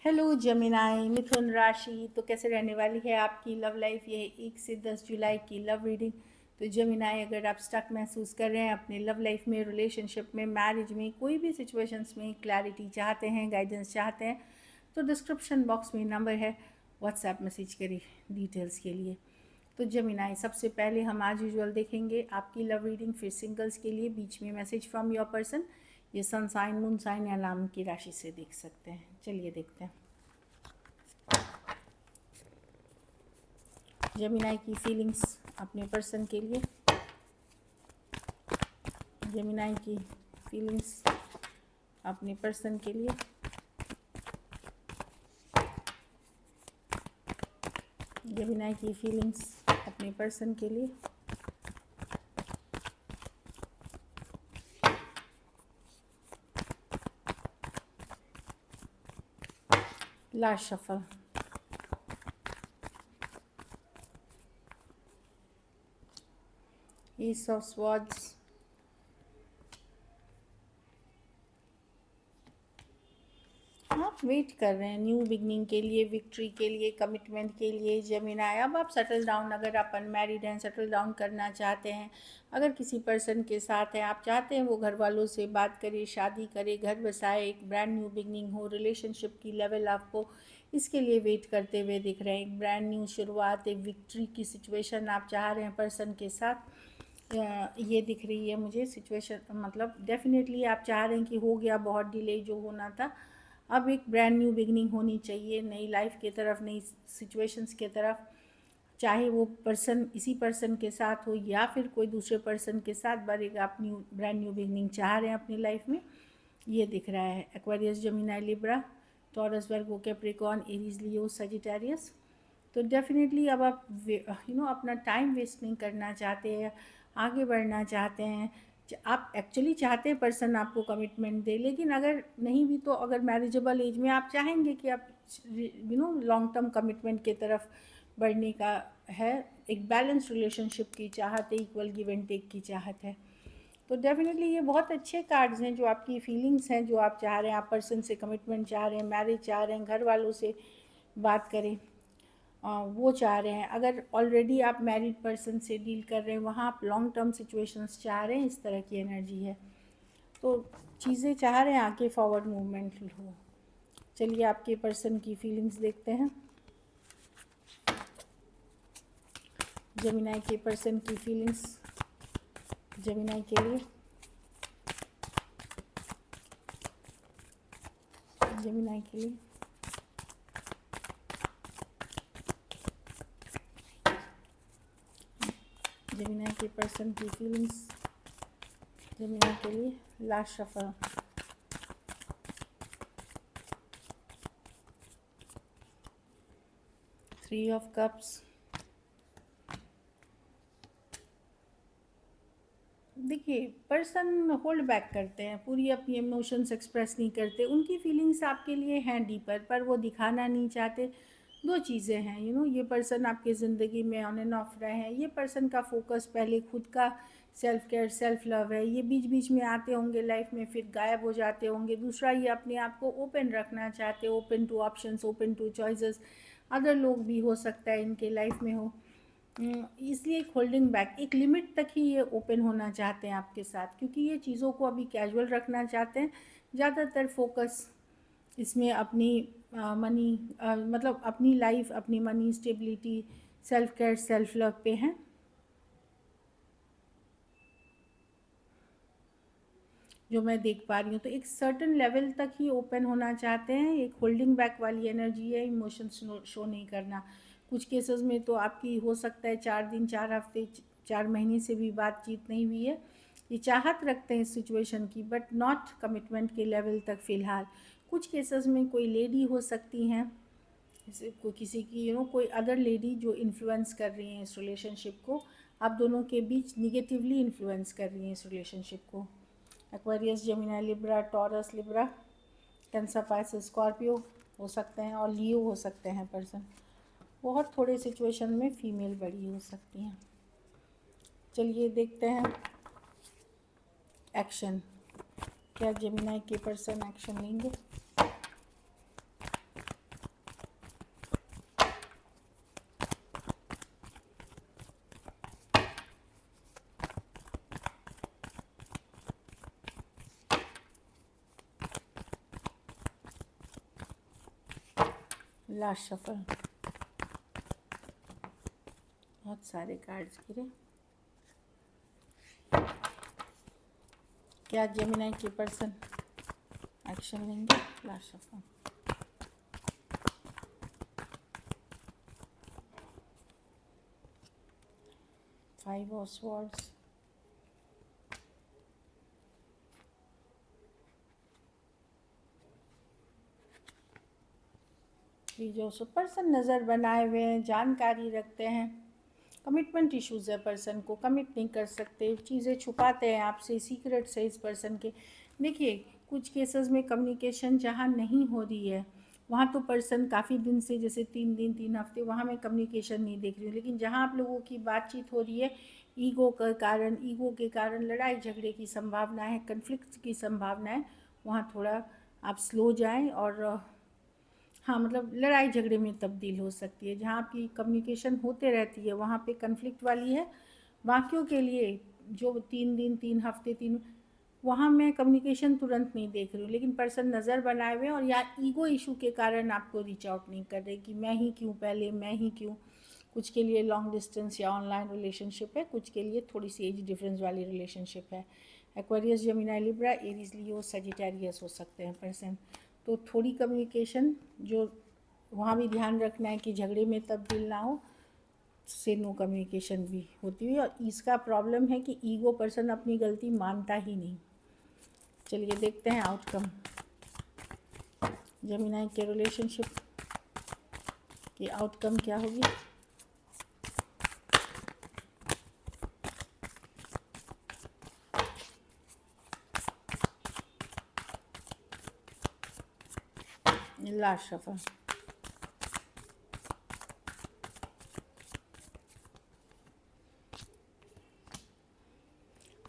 Hello जमिनाई मिथुन राशि, तो कैसे रहने वाली है आपकी लव लाइफ। ये 1 से 10 जुलाई की लव रीडिंग। तो जमिनाई, अगर आप स्टक महसूस कर रहे हैं अपने लव लाइफ में, रिलेशनशिप में, मैरिज में, कोई भी सिचुएशंस में क्लैरिटी चाहते हैं, गाइडेंस चाहते हैं, तो डिस्क्रिप्शन बॉक्स में नंबर है, व्हाट्सएप मैसेज करिए डिटेल्स के लिए। तो जमिनाई, सबसे पहले हम आज यूजुअल देखेंगे आपकी लव रीडिंग, फिर सिंगल्स के लिए बीच में मैसेज फ्रॉम योर पर्सन। ये सन साइन, मून साइन या नाम की राशि से देख सकते हैं। चलिए देखते हैं जेमिनाई की फीलिंग्स अपने पर्सन के लिए। जेमिनाई की फीलिंग्स अपने पर्सन के लिए। जेमिनाई की फीलिंग्स अपने पर्सन के लिए। Last shuffle. Ace of Swords, आप वेट कर रहे हैं न्यू बिगनिंग के लिए, विक्ट्री के लिए, कमिटमेंट के लिए। जेमिनाई, अब आप सेटल डाउन, अगर आप अनमैरिड हैं, सेटल डाउन करना चाहते हैं, अगर किसी पर्सन के साथ हैं, आप चाहते हैं वो घर वालों से बात करे, शादी करे, घर बसाए, एक ब्रांड न्यू बिगनिंग हो, रिलेशनशिप की लेवल आपको इसके लिए वेट करते हुए दिख रहे हैं। एक ब्रांड न्यू शुरुआत, एक विक्ट्री की सिचुएशन आप चाह रहे हैं पर्सन के साथ, ये दिख रही है मुझे सिचुएशन। मतलब डेफिनेटली आप चाह रहे हैं कि हो गया बहुत डिले जो होना था, अब एक ब्रांड न्यू बिगनिंग होनी चाहिए, नई लाइफ के तरफ, नई सिचुएशंस के तरफ। चाहे वो पर्सन इसी पर्सन के साथ हो या फिर कोई दूसरे पर्सन के साथ, पर एक आप न्यू ब्रांड न्यू बिगनिंग चाह रहे हैं अपनी लाइफ में, ये दिख रहा है। एक्वेरियस, जेमिनी, लिब्रा, टॉरस, वर्गो, कैप्रिकॉर्न, एरीज, लियो, सजिटेरियस। तो डेफिनेटली अब आप अपना टाइम वेस्ट नहीं करना चाहते हैं, आगे बढ़ना चाहते हैं। आप एक्चुअली चाहते हैं पर्सन आपको कमिटमेंट दे, लेकिन अगर नहीं भी तो अगर मैरिजेबल एज में आप चाहेंगे कि आप लॉन्ग टर्म कमिटमेंट की तरफ बढ़ने का है, एक बैलेंस रिलेशनशिप की चाहत है, इक्वल गिव एंड टेक की चाहत है। तो डेफिनेटली ये बहुत अच्छे कार्ड्स हैं जो आपकी फीलिंग्स हैं, जो आप चाह रहे हैं, आप पर्सन से कमिटमेंट चाह रहे हैं, मैरिज चाह रहे हैं, घर वालों से बात करें, वो चाह रहे हैं। अगर ऑलरेडी आप मैरिड पर्सन से डील कर रहे हैं, वहाँ आप लॉन्ग टर्म सिचुएशंस चाह रहे हैं, इस तरह की एनर्जी है। तो चीज़ें चाह रहे हैं आगे फॉरवर्ड मूवमेंट हो। चलिए आपके पर्सन की फीलिंग्स देखते हैं। जेमिनी के पर्सन की फीलिंग्स जेमिनी के लिए। जेमिनी के लिए। जेमिनी के पर्सन की फीलिंग्स जेमिनी के लिए। Last shuffle. Three of cups. देखिए, पर्सन होल्ड बैक करते हैं, पूरी अपनी इमोशंस एक्सप्रेस नहीं करते, उनकी फीलिंग्स आपके लिए हैं डीपर, पर वो दिखाना नहीं चाहते। दो चीज़ें हैं, ये पर्सन आपकी ज़िंदगी में ऑन एंड ऑफ रहे हैं। ये पर्सन का फोकस पहले खुद का सेल्फ केयर, सेल्फ लव है। ये बीच बीच में आते होंगे लाइफ में, फिर गायब हो जाते होंगे। दूसरा, ये अपने आप को ओपन रखना चाहते, open two options, open two choices. Other लोग भी हो सकता है इनके लाइफ में हो, इसलिए एक होल्डिंग बैक, एक लिमिट तक ही ये ओपन होना चाहते हैं आपके साथ, क्योंकि ये चीज़ों को अभी कैजुअल रखना चाहते हैं। ज़्यादातर फोकस इसमें अपनी मनी, मतलब अपनी लाइफ, अपनी money stability, self care, self love पे हैं। जो मैं देख पा रही हूँ, तो एक सर्टन लेवल तक ही ओपन होना चाहते हैं। एक होल्डिंग बैक वाली एनर्जी है, इमोशंस शो नहीं करना। कुछ केसेस में तो आपकी हो सकता है 4 दिन, 4 हफ्ते, 4 महीने से भी बातचीत नहीं हुई है। ये चाहत रखते हैं इस सिचुएशन की, बट नॉट कमिटमेंट के लेवल तक फ़िलहाल। कुछ केसेस में कोई लेडी हो सकती हैं, कोई किसी की कोई अदर लेडी जो इन्फ्लुएंस कर रही हैं इस रिलेशनशिप को, आप दोनों के बीच निगेटिवली इन्फ्लुएंस कर रही हैं इस रिलेशनशिप को। Aquarius, Gemini, Libra, taurus, Libra, cancer, Pisces, Scorpio हो सकते हैं, और लियो हो सकते हैं पर्सन। बहुत थोड़े सिचुएशन में फीमेल बड़ी हो सकती हैं। चलिए देखते हैं एक्शन, क्या जेमिनी के पर्सन एक्शन लेंगे। लास्ट शफल, बहुत सारे कार्ड्स गिरे। क्या जेमिनी के पर्सन एक्शन लेंगे? लास्ट शफल, 5 ऑफ स्वॉर्ड्स, जो पर्सन नज़र बनाए हुए हैं, जानकारी रखते हैं, कमिटमेंट इश्यूज़ है, पर्सन को कमिट नहीं कर सकते, चीज़ें छुपाते हैं आपसे, सीक्रेट्स है इस पर्सन के। देखिए कुछ केसेस में कम्युनिकेशन जहाँ नहीं हो रही है वहाँ तो पर्सन काफ़ी दिन से, जैसे 3 दिन 3 हफ्ते, वहाँ मैं कम्युनिकेशन नहीं देख रही हूँ। लेकिन जहाँ आप लोगों की बातचीत हो रही है, ईगो के कारण लड़ाई झगड़े की संभावना है, कन्फ्लिक्ट की संभावना है, वहाँ थोड़ा आप स्लो जाएं। और हाँ मतलब लड़ाई झगड़े में तब्दील हो सकती है। जहाँ आपकी कम्युनिकेशन होते रहती है वहाँ पे कन्फ्लिक्ट वाली है। बाकियों के लिए जो 3 दिन 3 हफ्ते 3, वहाँ मैं कम्युनिकेशन तुरंत नहीं देख रही हूँ। लेकिन पर्सन नज़र बनाए हुए हैं और या ईगो इशू के कारण आपको रीच आउट नहीं कर रहे कि मैं ही क्यों, पहले मैं ही क्यों। कुछ के लिए लॉन्ग डिस्टेंस या ऑनलाइन रिलेशनशिप है, कुछ के लिए थोड़ी सी एज डिफरेंस वाली रिलेशनशिप है। एक्वेरियस, जेमिनी, लिब्रा, एरीज, लियो, सजिटेरियस हो सकते हैं पर्सन। तो थोड़ी कम्युनिकेशन जो वहाँ भी ध्यान रखना है कि झगड़े में तब्दील ना हो, से नो कम्युनिकेशन भी होती हुई। और इसका प्रॉब्लम है कि ईगो पर्सन अपनी गलती मानता ही नहीं। चलिए देखते हैं आउटकम जेमिनी के रिलेशनशिप की आउटकम क्या होगी। लास्ट शफल,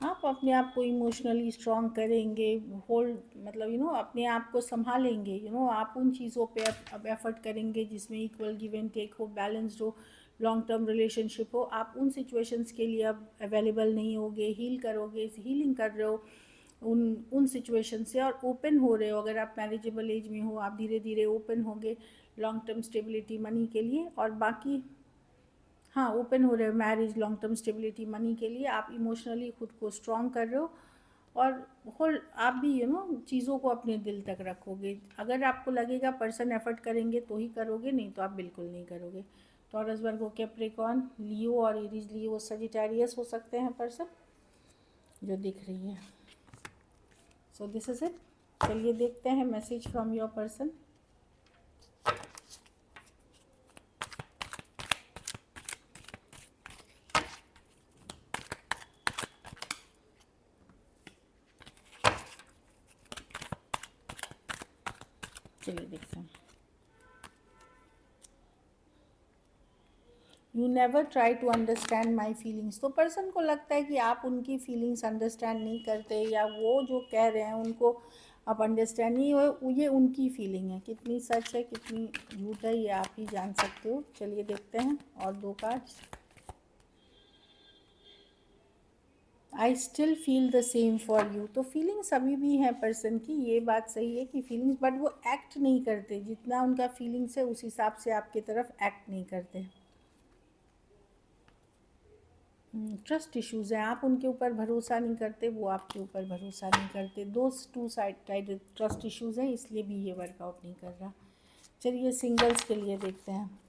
आप अपने आप को इमोशनली स्ट्रॉन्ग करेंगे, होल्ड मतलब अपने आप को संभालेंगे। आप उन चीज़ों पे अब एफर्ट करेंगे जिसमें इक्वल गिव एंड टेक हो, बैलेंस्ड हो, लॉन्ग टर्म रिलेशनशिप हो। आप उन सिचुएशंस के लिए अब अवेलेबल नहीं होगे, हील करोगे, हीलिंग कर रहे हो उन सिचुएशन से, और ओपन हो रहे हो। अगर आप मैरिजेबल एज में हो, आप धीरे धीरे ओपन होगे लॉन्ग टर्म स्टेबिलिटी मनी के लिए। और बाकी हाँ, ओपन हो रहे हो marriage, long term stability money के लिए। आप इमोशनली खुद को स्ट्रॉन्ग कर रहे हो और होल आप भी चीज़ों को अपने दिल तक रखोगे। अगर आपको लगेगा पर्सन एफर्ट करेंगे तो ही करोगे, नहीं तो आप बिल्कुल नहीं करोगे। टॉरस, वर्गो, कैप्रिकॉर्न, लियो और एरीज, लियो, सजिटेरियस हो सकते हैं पर्सन जो दिख रही है। So this is it. चलिए देखते हैं मैसेज फ्रॉम योर पर्सन। चलिए देखते हैं। You never try to understand my feelings. तो पर्सन को लगता है कि आप उनकी फीलिंग्स अंडरस्टैंड नहीं करते, या वो जो कह रहे हैं उनको आप अंडरस्टैंड नहीं हो। ये उनकी फीलिंग है, कितनी सच है कितनी झूठ है ये आप ही जान सकते हो। चलिए देखते हैं और 2 cards. I still feel the same for you. तो फीलिंग्स अभी भी हैं पर्सन की, ये बात सही है कि फीलिंग्स, बट वो एक्ट नहीं करते। जितना उनका फीलिंग्स है उस हिसाब से आपकी तरफ एक्ट नहीं करते। ट्रस्ट इश्यूज़ हैं, आप उनके ऊपर भरोसा नहीं करते, वो आपके ऊपर भरोसा नहीं करते। दो 2 साइड ट्रस्ट इश्यूज़ हैं, इसलिए भी ये वर्कआउट नहीं कर रहा। चलिए सिंगल्स के लिए देखते हैं।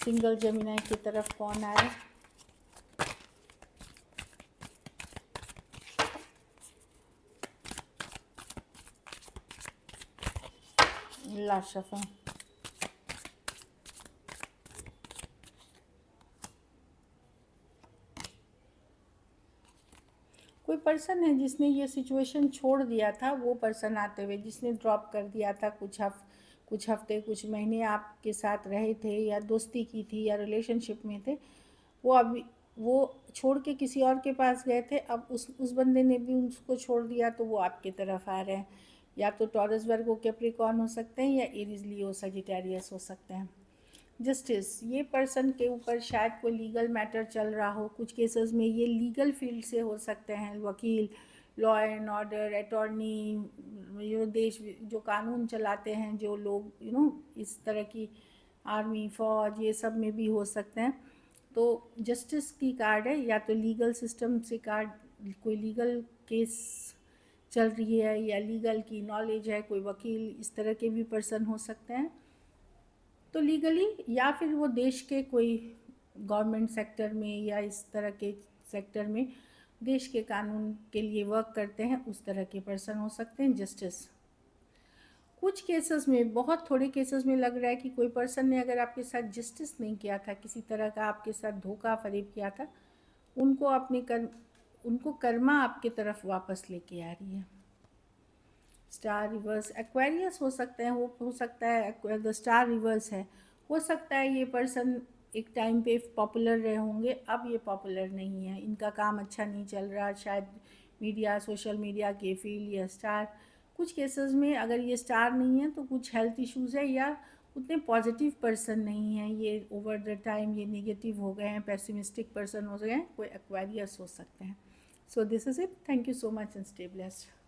सिंगल जेमिनी की तरफ कौन आए? लास्ट शफल, कोई पर्सन है जिसने ये सिचुएशन छोड़ दिया था, वो पर्सन आते हुए जिसने ड्रॉप कर दिया था। कुछ हफ्ते कुछ महीने आपके साथ रहे थे या दोस्ती की थी या रिलेशनशिप में थे, वो अभी वो छोड़ के किसी और के पास गए थे। अब उस बंदे ने भी उसको छोड़ दिया, तो वो आपकी तरफ आ रहे हैं। या तो टॉरस, वर्गो, कैप्रिकॉर्न हो सकते हैं या एरीज, लियो, सजिटेरियस हो सकते हैं। जस्टिस, ये पर्सन के ऊपर शायद कोई लीगल मैटर चल रहा हो। कुछ केसेस में ये लीगल फील्ड से हो सकते हैं, वकील, लॉ एंड ऑर्डर, अटॉर्नी, देश जो कानून चलाते हैं जो लोग इस तरह की आर्मी फौज ये सब में भी हो सकते हैं। तो जस्टिस की कार्ड है, या तो लीगल सिस्टम से कार्ड, कोई लीगल केस चल रही है या लीगल की नॉलेज है, कोई वकील, इस तरह के भी पर्सन हो सकते हैं। तो लीगली, या फिर वो देश के कोई गवर्नमेंट सेक्टर में या इस तरह के सेक्टर में देश के कानून के लिए वर्क करते हैं, उस तरह के पर्सन हो सकते हैं जस्टिस। कुछ केसेस में, बहुत थोड़े केसेस में लग रहा है कि कोई पर्सन ने अगर आपके साथ जस्टिस नहीं किया था, किसी तरह का आपके साथ धोखा फरेब किया था, उनको कर्मा आपके तरफ वापस लेके आ रही है। स्टार रिवर्स एक्वेरियस हो सकते हैं, वो हो सकता है द स्टार रिवर्स है, हो सकता है ये पर्सन एक टाइम पे पॉपुलर रहे होंगे, अब ये पॉपुलर नहीं है, इनका काम अच्छा नहीं चल रहा, शायद मीडिया, सोशल मीडिया के फील्ड या स्टार। कुछ केसेस में अगर ये स्टार नहीं है तो कुछ हेल्थ इश्यूज़ है, या उतने पॉजिटिव पर्सन नहीं है, ये ओवर द टाइम ये नेगेटिव हो गए हैं, पेसिमिस्टिक पर्सन हो गए हैं, कोई एक्वेरियस हो सकते हैं। So this is it, thank you so much and stay blessed.